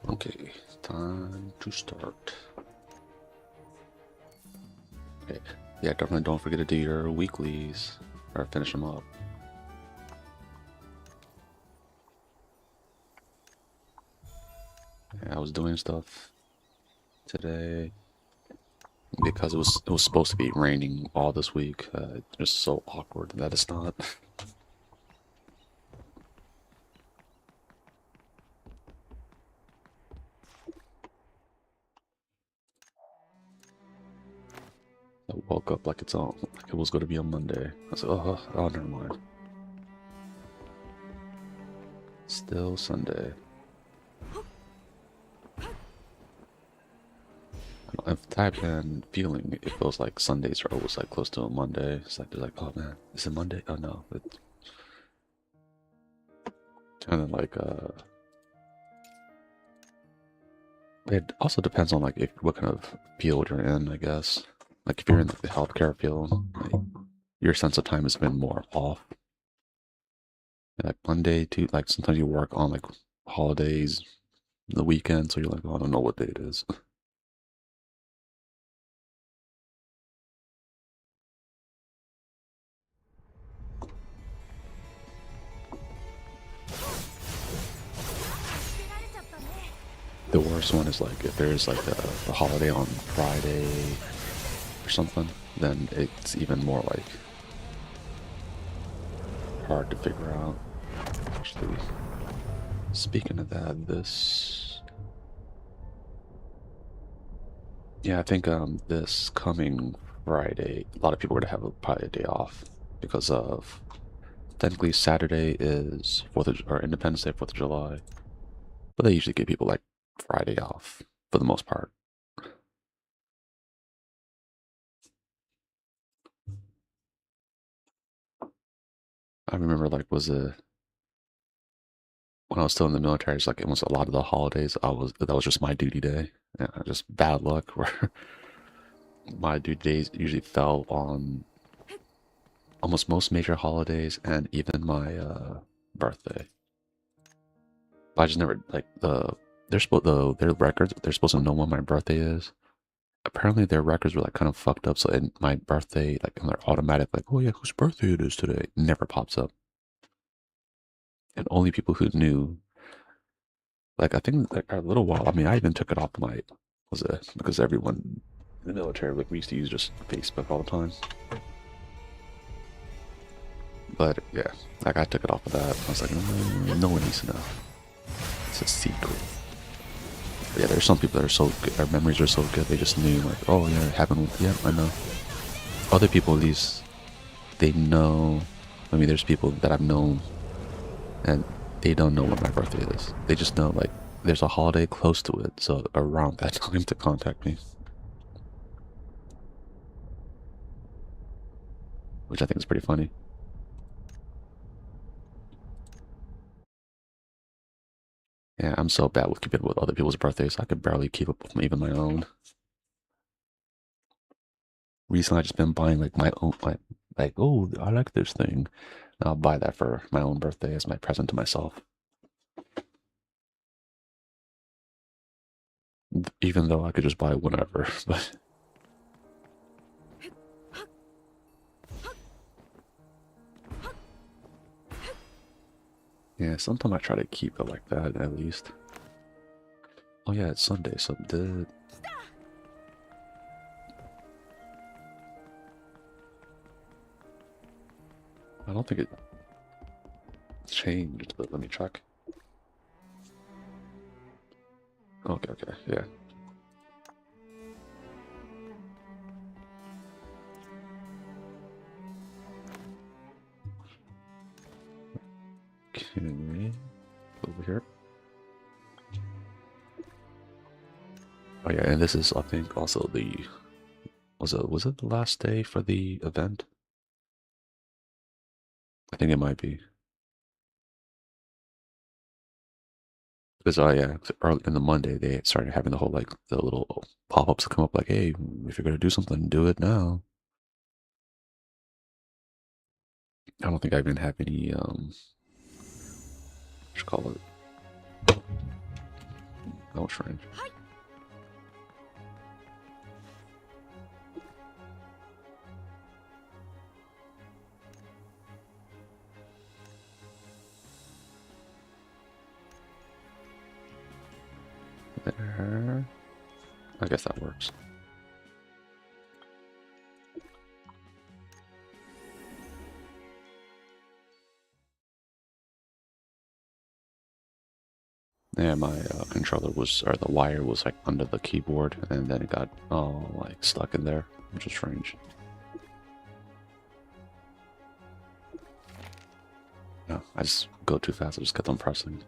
Okay, time to start. Okay, yeah, definitely don't forget to do your weeklies or finish them up. Yeah, I was doing stuff today because it was supposed to be raining all this week. It's just so awkward that it's not. I woke up like like it was going to be on Monday. I said, oh, never mind. Still Sunday. I've typed in feeling, it feels like Sundays are always like close to a Monday. It's like they're like, oh man, is it Monday? Oh no, it's kind of like it also depends on like if what kind of field you're in, I guess. Like if you're in like, the healthcare field, like, your sense of time has been more off. And, like Monday to like sometimes you work on like holidays, the weekend, so you're like, oh, I don't know what day it is. The worst one is like if there's like a holiday on Friday or something, then it's even more like hard to figure out. Actually, speaking of that, yeah, I think this coming Friday, a lot of people are gonna have probably a day off because of technically Saturday is Fourth of or Independence Day, Fourth of July, but they usually give people like Friday off for the most part. I remember like was a when I was still in the military, it's like it was a lot of the holidays. That was just my duty day. Yeah, just bad luck where my duty days usually fell on almost most major holidays and even my birthday. But I just never like their records. They're supposed to know when my birthday is. Apparently, their records were like kind of fucked up. So in my birthday, like in their automatic, like, oh yeah, whose birthday it is today, never pops up. And only people who knew, like I think like a little while. I mean, I even took it off my was it because everyone in the military like we used to use just Facebook all the time. But yeah, like I took it off of that. I was like, no one needs to know. It's a secret. Yeah, there's some people that are so good, their memories are so good, they just knew, like, oh yeah, it happened with, yeah, I know. Other people, at least, they know. I mean, there's people that I've known and they don't know when my birthday is. They just know, like, there's a holiday close to it, so around that time to contact me, which I think is pretty funny. Yeah, I'm so bad with keeping up with other people's birthdays, I could barely keep up with even my own. Recently, I've just been buying, like, my own, like, oh, I like this thing. I'll buy that for my own birthday as my present to myself. Even though I could just buy whatever. But yeah, sometimes I try to keep it like that at least. Oh yeah, it's Sunday, so I don't think it changed, but let me check. Okay, okay, yeah. Okay, over here. Oh yeah, and this is I think also the was it the last day for the event? I think it might be. Because yeah, early in the Monday they started having the whole like the little pop-ups come up like, hey, if you're gonna do something, do it now. I don't think I even have any what you call it. Oh, strange. There. I guess that works. Yeah, my controller was, or the wire was like under the keyboard, and then it got all like stuck in there, which is strange. No, I just go too fast. I just kept on pressing.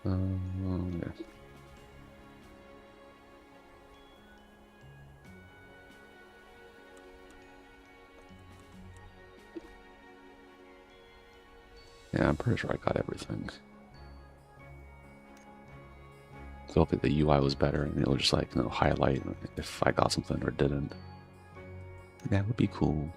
Yeah. Yeah, I'm pretty sure I got everything. So hopefully the UI was better, and it'll just like, highlight if I got something or didn't. That would be cool.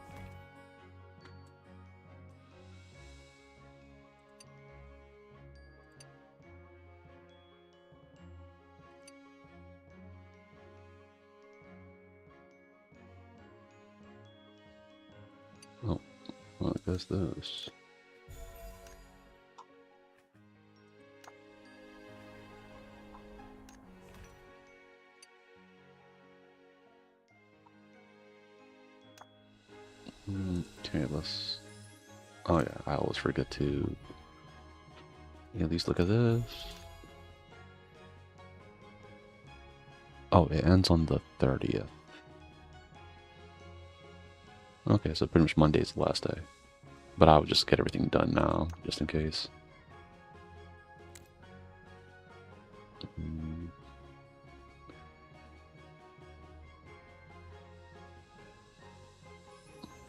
Oh, well, I guess this. Okay, let's... Oh yeah, I always forget to at least look at this. Oh, it ends on the 30th. Okay, so pretty much Monday's the last day. But I would just get everything done now, just in case.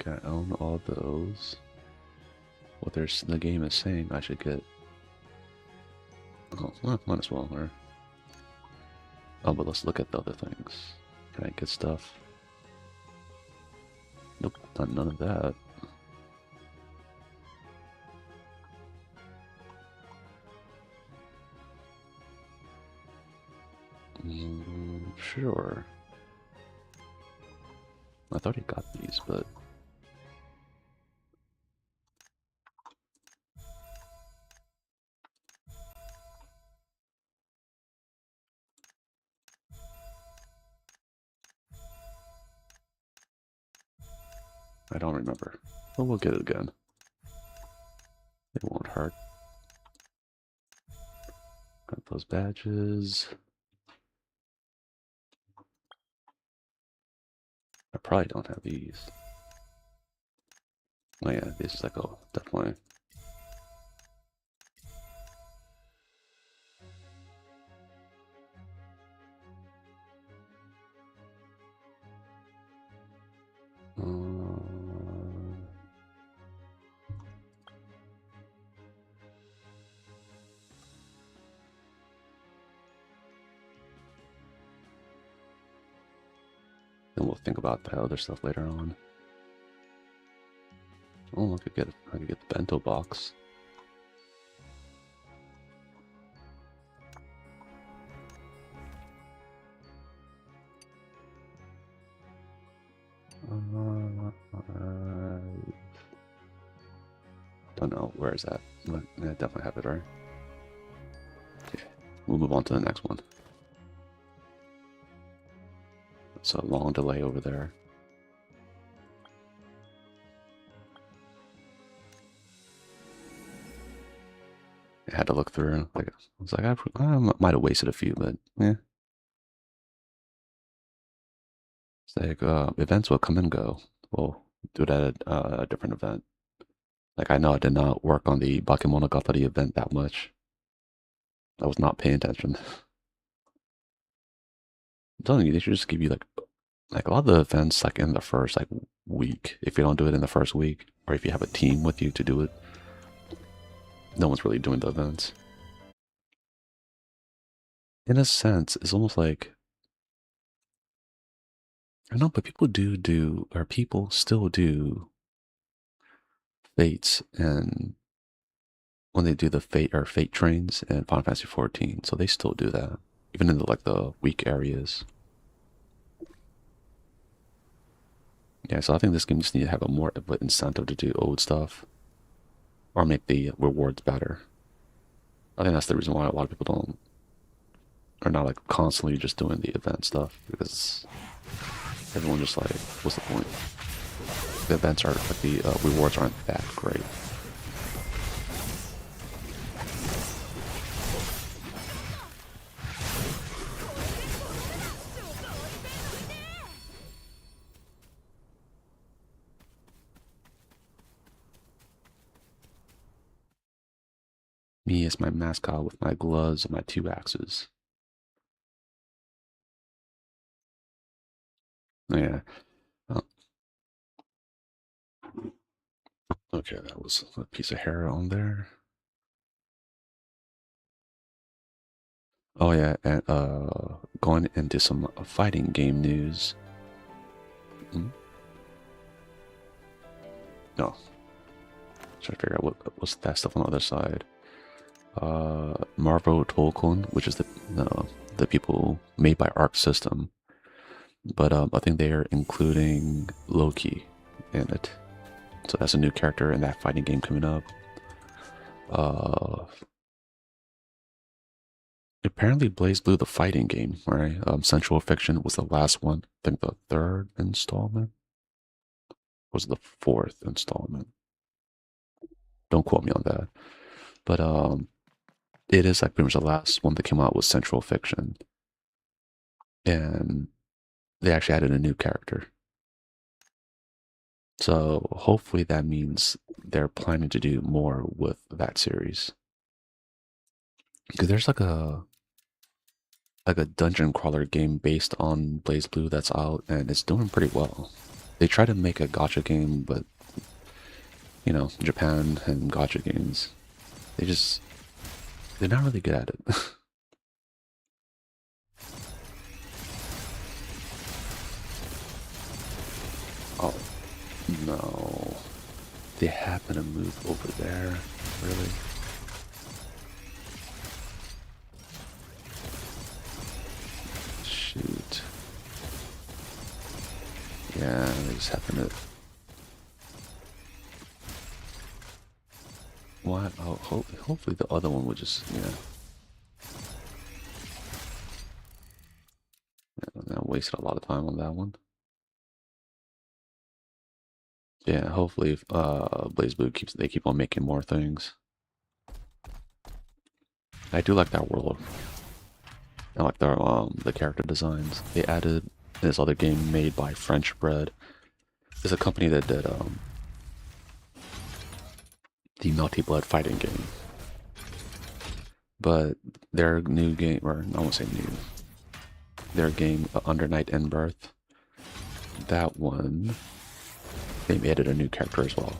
Okay, I own all those. What the game is saying I should get. Oh, well, might as well, or... Oh, but let's look at the other things. Can I get stuff? Nope, not none of that. Sure. I thought he got these, but... I don't remember. But we'll get it again. It won't hurt. Got those badges. I probably don't have these. Oh yeah, this is like, oh, definitely. Then we'll think about the other stuff later on. Oh, I could get the bento box. Don't know, where is that? But I definitely have it, right? Okay, we'll move on to the next one. It's a long delay over there. I had to look through. Like, I was like, I might have wasted a few, but yeah. It's like, events will come and go. We'll do it at a different event. Like, I know I did not work on the Bakemonogatari event that much. I was not paying attention. I'm telling you, they should just give you like a lot of the events like in the first like week. If you don't do it in the first week, or if you have a team with you to do it, no one's really doing the events. In a sense, it's almost like, I know, but people still do fates and when they do the fate trains in Final Fantasy 14. So they still do that, even in the weak areas. Yeah, so I think this game just need to have a more of an incentive to do old stuff or make the rewards better. I think that's the reason why a lot of people don't are not like constantly just doing the event stuff because everyone just like, what's the point? The events are like the rewards aren't that great. Me as my mascot with my gloves and my 2 axes. Yeah. Oh, okay, that was a piece of hair on there. Oh yeah, and going into some fighting game news. Hmm? No, trying to figure out what's that stuff on the other side. Marvel Tolkien, which is the people made by Arc System, but I think they are including Loki in it. So that's a new character in that fighting game coming up. Uh, Apparently Blaze Blue, the fighting game, right? Central Fiction was the last one. I think the third installment was the fourth installment. Don't quote me on that. But it is like pretty much the last one that came out was Central Fiction, and they actually added a new character. So hopefully that means they're planning to do more with that series. Because there's like a dungeon crawler game based on Blaze Blue that's out, and it's doing pretty well. They try to make a gacha game, but you know, Japan and gacha games, they just they're not really good at it. Oh no. They happen to move over there. Really? Shoot. Yeah, they just happen to. What? Oh, hopefully the other one would just, yeah. I wasted a lot of time on that one. Yeah, hopefully if, Blaze Blue they keep on making more things. I do like that world. I like the character designs. They added this other game made by French Bread. It's a company that did the Melty Blood fighting game. But their new game, or I won't say new, their game Under Night in Birth, that one, they added a new character as well.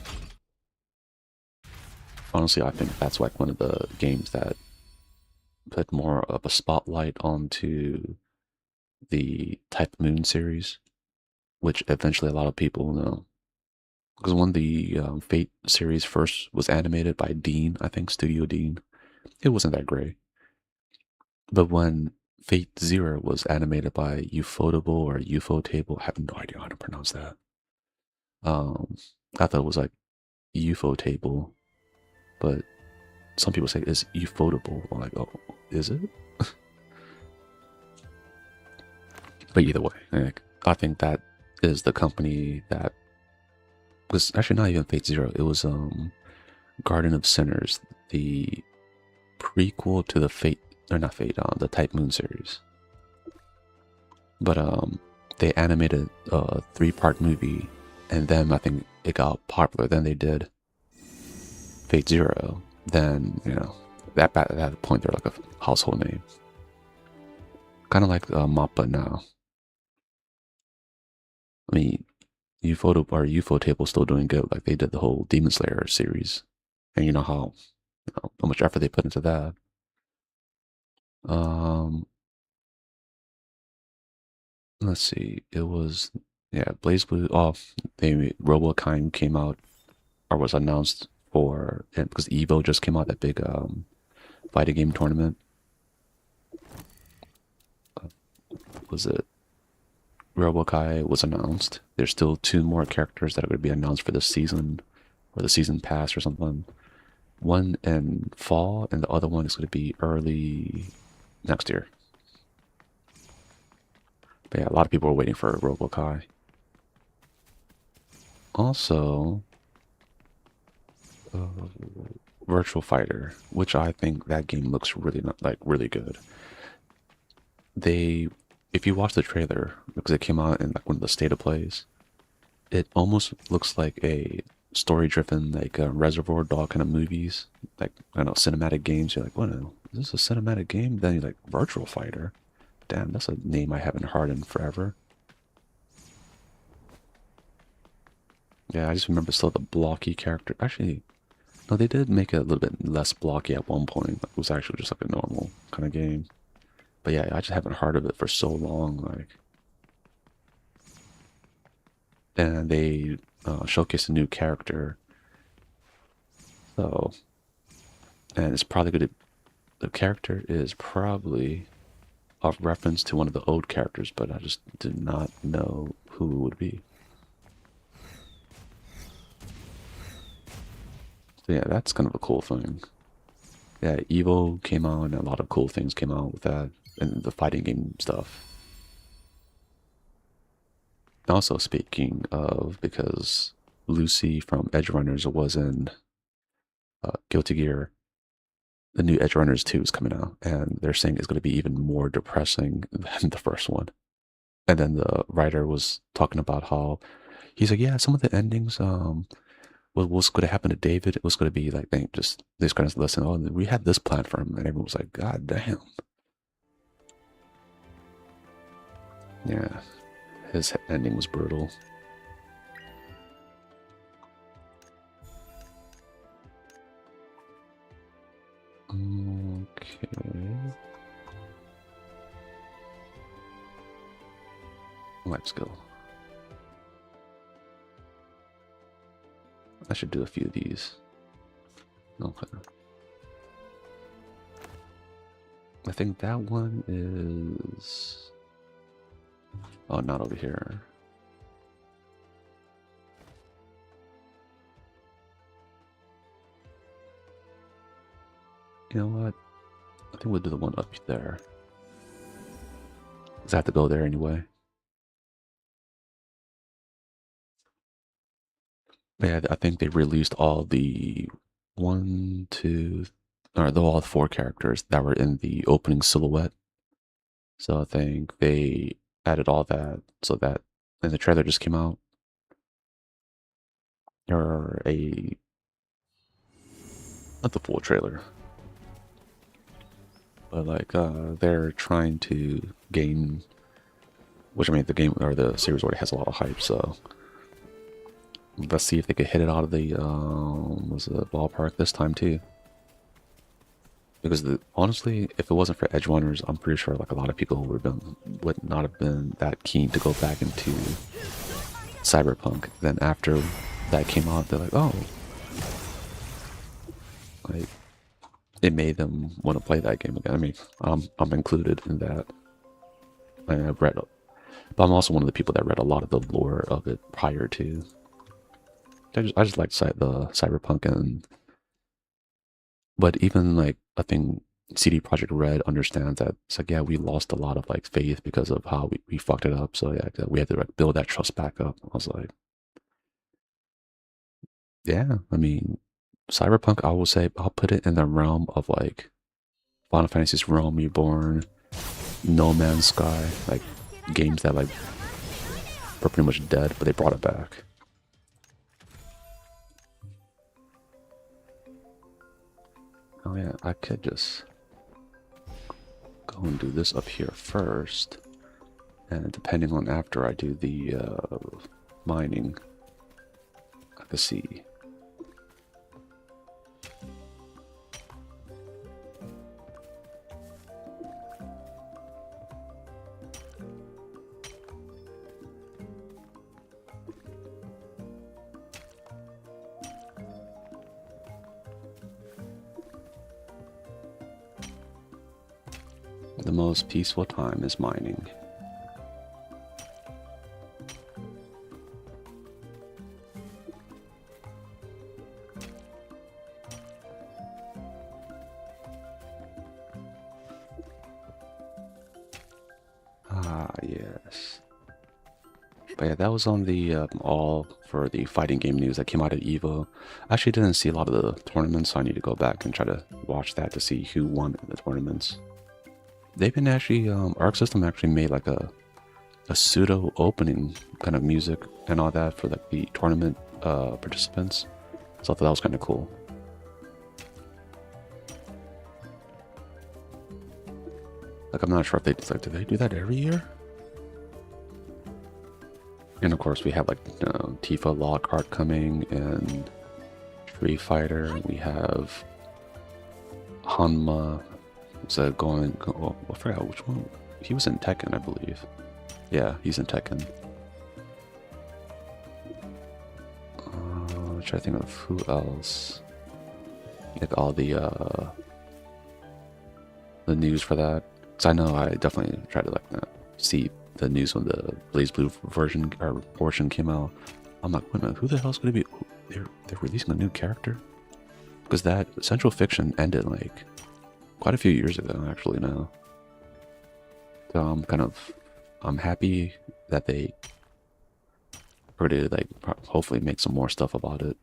Honestly, I think that's like one of the games that put more of a spotlight onto the Type Moon series, which eventually a lot of people know. Because when the Fate series first was animated by Dean, I think Studio Dean, it wasn't that great. But when Fate Zero was animated by Ufotable or Ufotable, I have no idea how to pronounce that. Um, I thought it was like Ufotable, but some people say it's Ufotable. I'm like, oh, is it? But either way, like, I think that is the company that was actually not even Fate Zero. It was Garden of Sinners, the prequel to the Fate, or not Fate, the Type Moon series. But they animated a 3-part movie, and then I think it got popular. Then they did Fate Zero. Then you know at that point they're like a household name, kind of like Mappa now. I mean, UFO Table still doing good. Like they did the whole Demon Slayer series, and you know how much effort they put into that. Um, let's see. It was, yeah, Blaze Blue. Oh, they Robokind came out or was announced for, and because Evo just came out, that big fighting game tournament. Was it Robokai was announced? There's still 2 more characters that are going to be announced for this season, or the season pass or something. One in fall, and the other one is going to be early next year. But yeah, a lot of people are waiting for Robokai. Also, uh, Virtual Fighter, which I think that game looks really like really good. They, if you watch the trailer, because it came out in like one of the state of plays, it almost looks like a story-driven, like Reservoir Dog kind of movies, like I don't know, cinematic games. You're like, what? Is this a cinematic game? Then you're like, Virtual Fighter. Damn, that's a name I haven't heard in forever. Yeah, I just remember still the blocky character. Actually, no, they did make it a little bit less blocky at one point. It was actually just like a normal kind of game. But yeah, I just haven't heard of it for so long. Like, and they showcased a new character. So, and it's probably going to. The character is probably a reference to one of the old characters, but I just did not know who it would be. So yeah, that's kind of a cool thing. Yeah, Evo came out, and a lot of cool things came out with that, and the fighting game stuff. Also, speaking of, because Lucy from Edge Runners was in Guilty Gear, the new Edge Runners 2 is coming out, and they're saying it's going to be even more depressing than the first one. And then the writer was talking about how he's like, yeah, some of the endings, what's going to happen to David? It was going to be like they just kind of listen. Oh, we had this plan for him, and everyone was like, God damn. Yeah, his ending was brutal. Okay. Life skill. I should do a few of these. Okay. I think that one is... Oh, not over here. You know what? I think we'll do the one up there. Because I have to go there anyway. But yeah, I think they released all the one, two, or all 4 characters that were in the opening silhouette. So I think they added all that so that, and the trailer just came out. Or not the full trailer, but like they're trying to gain, which I mean the game or the series already has a lot of hype, so let's see if they could hit it out of the was the ballpark this time too. Because honestly, if it wasn't for Edge Runners, I'm pretty sure like a lot of people would not have been that keen to go back into Cyberpunk. Then after that came out, they're like, oh, like it made them want to play that game again. I mean, I'm included in that. I've read, but I'm also one of the people that read a lot of the lore of it prior to. I just like the Cyberpunk, and but even like I think CD Projekt Red understands that it's like, yeah, we lost a lot of like faith because of how we fucked it up. So yeah, we had to like, build that trust back up. I was like, yeah, I mean, Cyberpunk, I will say I'll put it in the realm of like Final Fantasy's Realm Reborn, No Man's Sky, like games that like were pretty much dead, but they brought it back. Oh yeah, I could just go and do this up here first, and depending on after I do the mining, I could see. The most peaceful time is mining. Ah, yes. But yeah, that was on the all for the fighting game news that came out of Evo. I actually didn't see a lot of the tournaments, so I need to go back and try to watch that to see who won the tournaments. They've been actually, Arc System actually made like a pseudo opening kind of music and all that for like the tournament participants. So I thought that was kind of cool. Like I'm not sure if they like, do they do that every year? And of course we have like Tifa Lock art coming and Street Fighter. We have Hanma. So I forgot which one. He was in Tekken, I believe. Yeah, he's in Tekken. I'm trying to think of who else. Like all the news for that. Cause I know I definitely tried to like see the news when the Blaze Blue version or portion came out. I'm like, wait a minute, who the hell's gonna be? They're releasing a new character? Because that Central Fiction ended like quite a few years ago, actually now. So I'm happy that they are going to like hopefully make some more stuff about it.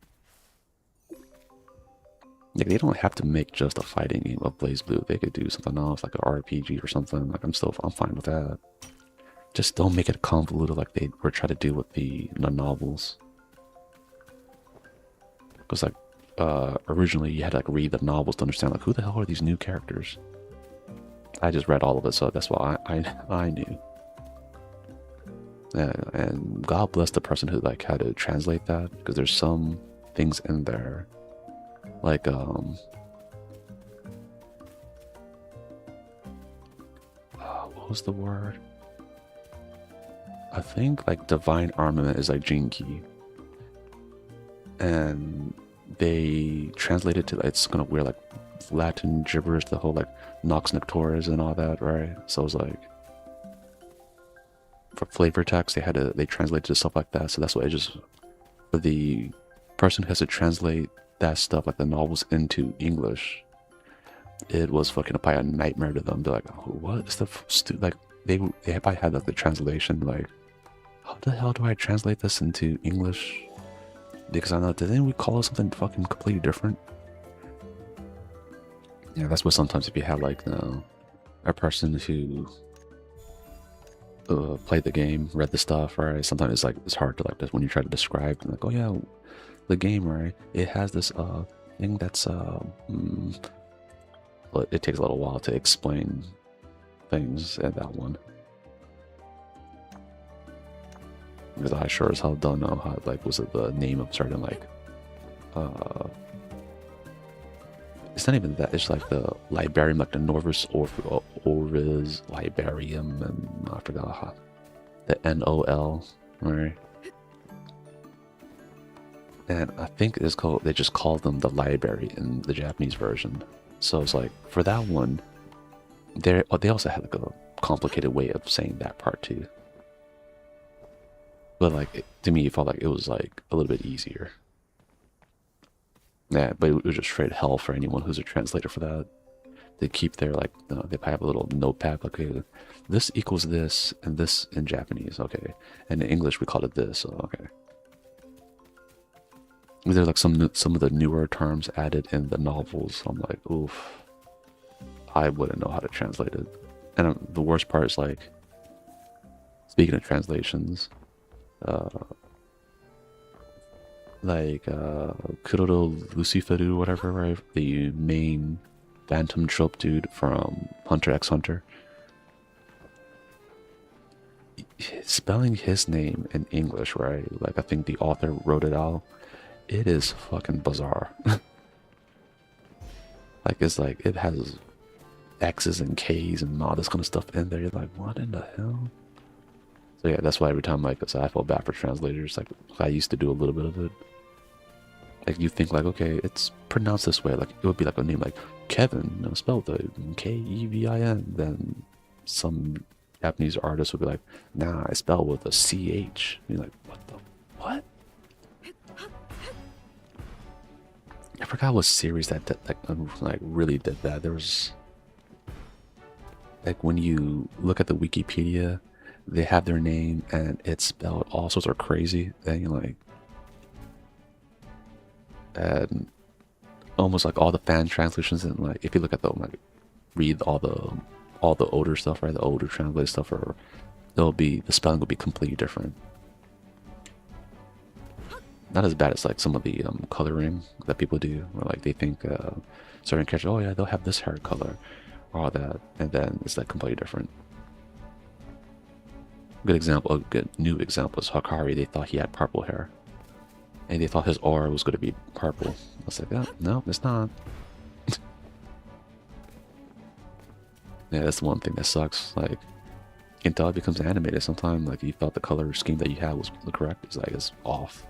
Like they don't have to make just a fighting game of Blaze Blue. They could do something else, like an RPG or something. Like I'm fine with that. Just don't make it convoluted like they were trying to do with the novels. Because like originally you had to like read the novels to understand like who the hell are these new characters. I just read all of it, so that's why I knew. Yeah, and God bless the person who like had to translate that, because there's some things in there like what was the word? I think like divine armament is like Jinki, and they translate it to it's gonna wear like Latin gibberish, the whole like Nox Nectoris and all that, right? So it's like for flavor text they translated to stuff like that. So that's why for the person who has to translate that stuff like the novels into English, it was fucking probably a nightmare to them. They're like, oh, what is the like they probably had like the translation like, how the hell do I translate this into English? Because I know, didn't we call it something fucking completely different? Yeah, that's what sometimes if you have like a person who played the game, read the stuff, right? Sometimes it's like it's hard to like just when you try to describe like, oh yeah, the game, right? It has this thing that's but it takes a little while to explain things at that one. Because I sure as hell don't know how, like, was it the name of certain, like, it's not even that, it's like the Libarium, like the Norvis Oris Libarium, and I forgot how, the NOL, right? And I think it's called, they just called them the library in the Japanese version. So it's like, for that one, they also had like a complicated way of saying that part too. But like, to me, it felt like it was like a little bit easier. Yeah, but it was just straight hell for anyone who's a translator for that. They keep their like, they have a little notepad, okay, this equals this, and this in Japanese, okay. And in English, we call it this, so okay. There's like some of the newer terms added in the novels. I'm like, oof, I wouldn't know how to translate it. And the worst part is like, speaking of translations, like Kurodo Luciferu, whatever, right? The main Phantom Trope dude from Hunter x Hunter. Spelling his name in English, right? Like I think the author wrote it out. It is fucking bizarre. Like it's like it has X's and K's and all this kind of stuff in there. You're like, what in the hell? So yeah, that's why every time like I feel bad for translators. Like I used to do a little bit of it. Like you think like, okay, it's pronounced this way. Like it would be like a name like Kevin, you know, spelled the Kevin. Then some Japanese artist would be like, nah, I spell with a CH. You're like, what the what? I forgot what series that like really did that. There was like when you look at the Wikipedia, they have their name and it's spelled all sorts of crazy. And you're like, and almost like all the fan translations and like if you look at them, like read all the older stuff, right? The older translated stuff, or it'll be the spelling will be completely different. Not as bad as like some of the coloring that people do, where like they think certain characters, oh yeah, they'll have this hair color, or all that, and then it's like completely different. Good example, a good new example is Hakari. They thought he had purple hair, and they thought his aura was going to be purple. I was like, oh, no, it's not. Yeah, that's one thing that sucks. Like, until it becomes animated, sometimes like you thought the color scheme that you had was correct. It's like it's off.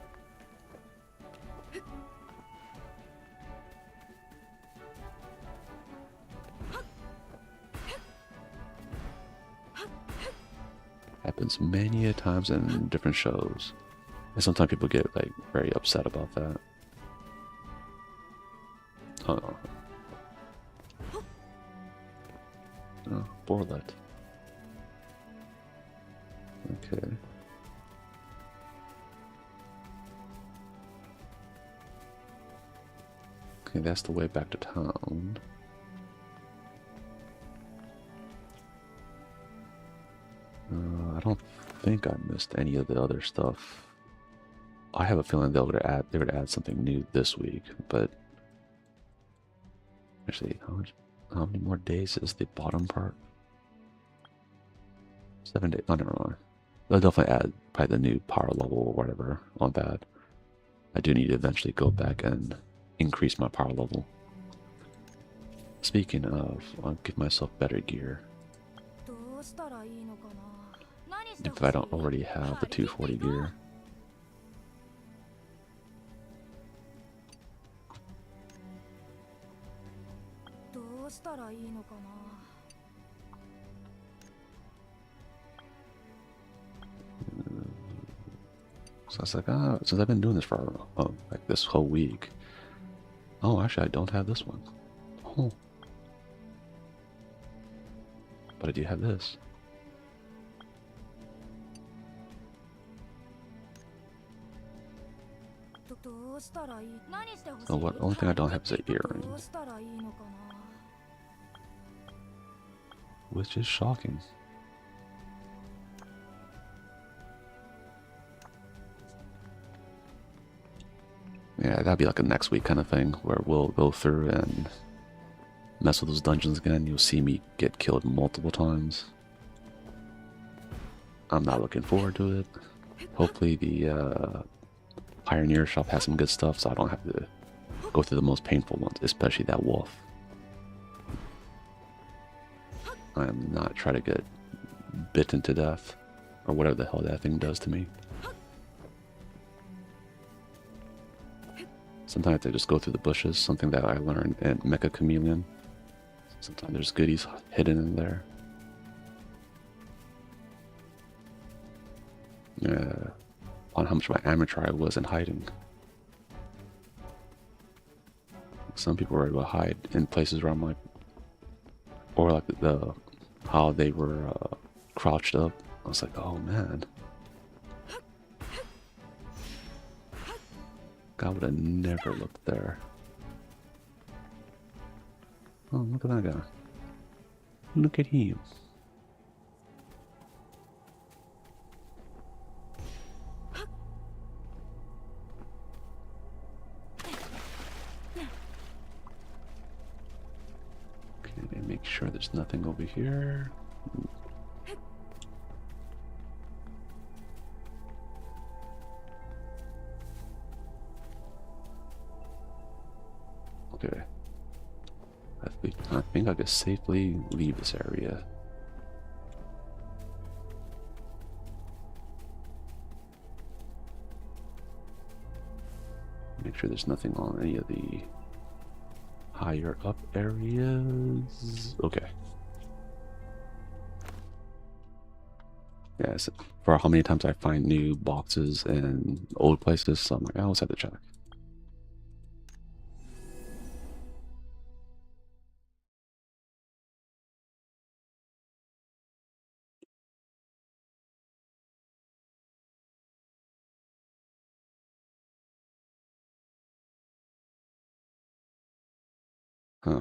Happens many a times in different shows, and sometimes people get like very upset about that. Oh, oh, Borlet. Okay. Okay, that's the way back to town. I don't think I missed any of the other stuff. I have a feeling they would add something new this week, but actually, how many more days is the bottom part? 7 days. Oh, never mind. They'll definitely add probably the new power level or whatever on that. I do need to eventually go back and increase my power level. Speaking of, I'll give myself better gear. If I don't already have the 240 gear. So I was like, ah, since I've been doing this for like this whole week. Oh, actually, I don't have this one. Oh. But I do have this. So what? Only thing I don't have is an earring, which is shocking. Yeah, that'd be like a next week kind of thing where we'll go through and mess with those dungeons again. You'll see me get killed multiple times. I'm not looking forward to it. Hopefully the Pioneer shop has some good stuff, so I don't have to go through the most painful ones, especially that wolf. I am not trying to get bitten to death, or whatever the hell that thing does to me. Sometimes they just go through the bushes, something that I learned in Mecha Chameleon. Sometimes there's goodies hidden in there. On how much of an amateur I was in hiding. Some people were able to hide in places where I'm like, or like how they were crouched up. I was like, oh man, God would have never looked there. Oh, look at that guy. Look at him. Make sure there's nothing over here. Okay. I think I could safely leave this area. Make sure there's nothing on any of the higher up areas. Okay. Yes, for how many times I find new boxes in old places, so I'm like, I always have to check.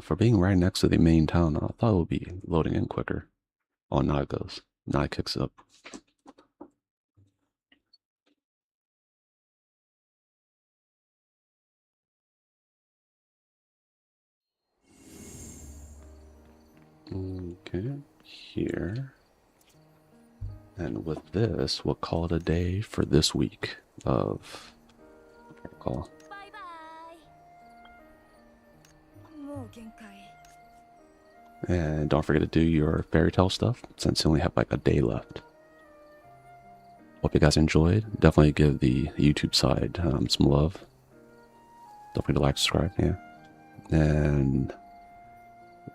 For being right next to the main town, I thought it would be loading in quicker. Oh, now it goes. Now it kicks up. Okay, here. And with this, we'll call it a day for this week of call. And don't forget to do your fairy tale stuff since you only have like a day left. Hope you guys enjoyed. Definitely give the YouTube side some love. Don't forget to like, subscribe, yeah. And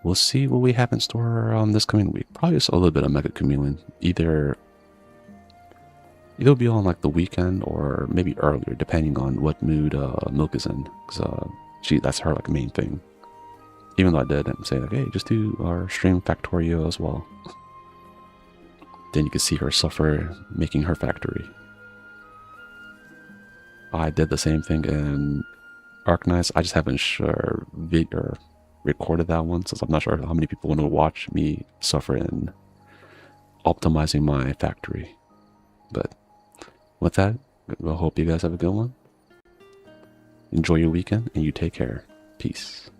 we'll see what we have in store this coming week. Probably just a little bit of Mega Chameleon. Either it'll be on like the weekend or maybe earlier, depending on what mood Milk is in. Cause that's her like main thing. Even though I did say like, hey, just do our stream Factorio as well. Then you can see her suffer making her factory. I did the same thing in Arknights. I just haven't recorded that one, since I'm not sure how many people want to watch me suffer in optimizing my factory. But with that, I hope you guys have a good one. Enjoy your weekend, and you take care. Peace.